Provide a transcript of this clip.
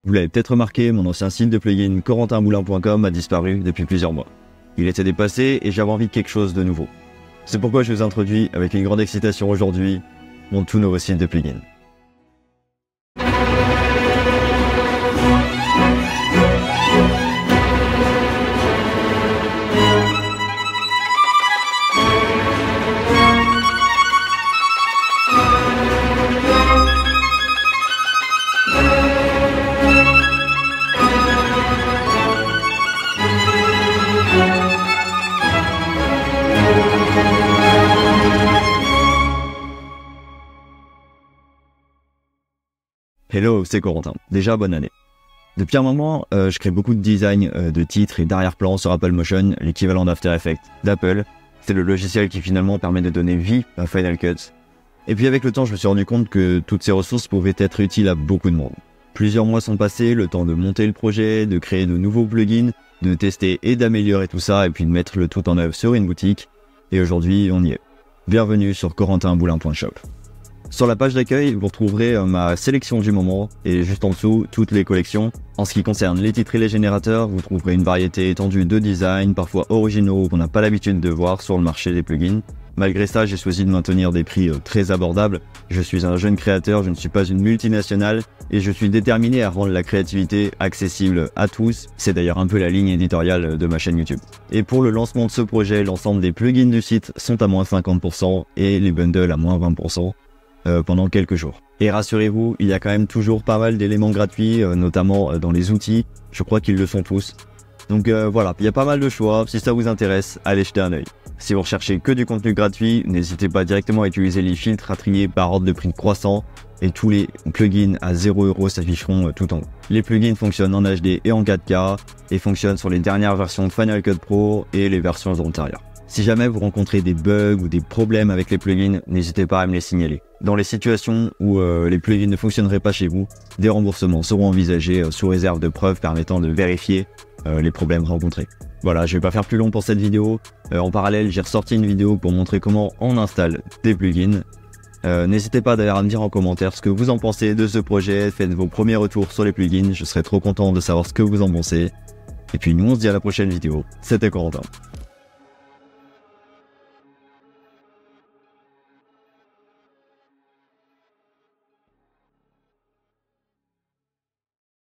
Vous l'avez peut-être remarqué, mon ancien site de plugin corentinmoulin.com a disparu depuis plusieurs mois. Il était dépassé et j'avais envie de quelque chose de nouveau. C'est pourquoi je vous introduis avec une grande excitation aujourd'hui mon tout nouveau site de plugin. Hello, c'est Corentin. Déjà, bonne année. Depuis un moment, je crée beaucoup de design de titres et d'arrière-plan sur Apple Motion, l'équivalent d'After Effects d'Apple. C'est le logiciel qui finalement permet de donner vie à Final Cut. Et puis avec le temps, je me suis rendu compte que toutes ces ressources pouvaient être utiles à beaucoup de monde. Plusieurs mois sont passés, le temps de monter le projet, de créer de nouveaux plugins, de tester et d'améliorer tout ça, et puis de mettre le tout en œuvre sur une boutique. Et aujourd'hui, on y est. Bienvenue sur corentinmoulin.shop. Sur la page d'accueil, vous retrouverez ma sélection du moment et juste en dessous, toutes les collections. En ce qui concerne les titres et les générateurs, vous trouverez une variété étendue de designs, parfois originaux qu'on n'a pas l'habitude de voir sur le marché des plugins. Malgré ça, j'ai choisi de maintenir des prix très abordables. Je suis un jeune créateur, je ne suis pas une multinationale et je suis déterminé à rendre la créativité accessible à tous. C'est d'ailleurs un peu la ligne éditoriale de ma chaîne YouTube. Et pour le lancement de ce projet, l'ensemble des plugins du site sont à moins 50% et les bundles à moins 20%. Pendant quelques jours. Et rassurez-vous, il y a quand même toujours pas mal d'éléments gratuits, notamment dans les outils. Je crois qu'ils le sont tous. Donc voilà, il y a pas mal de choix. Si ça vous intéresse, allez jeter un œil. Si vous recherchez que du contenu gratuit, n'hésitez pas directement à utiliser les filtres à trier par ordre de prix croissant. Et tous les plugins à 0€ s'afficheront tout en haut. Les plugins fonctionnent en HD et en 4K et fonctionnent sur les dernières versions de Final Cut Pro et les versions antérieures. Si jamais vous rencontrez des bugs ou des problèmes avec les plugins, n'hésitez pas à me les signaler. Dans les situations où les plugins ne fonctionneraient pas chez vous, des remboursements seront envisagés sous réserve de preuves permettant de vérifier les problèmes rencontrés. Voilà, je vais pas faire plus long pour cette vidéo. En parallèle, j'ai ressorti une vidéo pour montrer comment on installe des plugins. N'hésitez pas d'ailleurs à me dire en commentaire ce que vous en pensez de ce projet. Faites vos premiers retours sur les plugins, je serai trop content de savoir ce que vous en pensez. Et puis nous on se dit à la prochaine vidéo. C'était Corentin.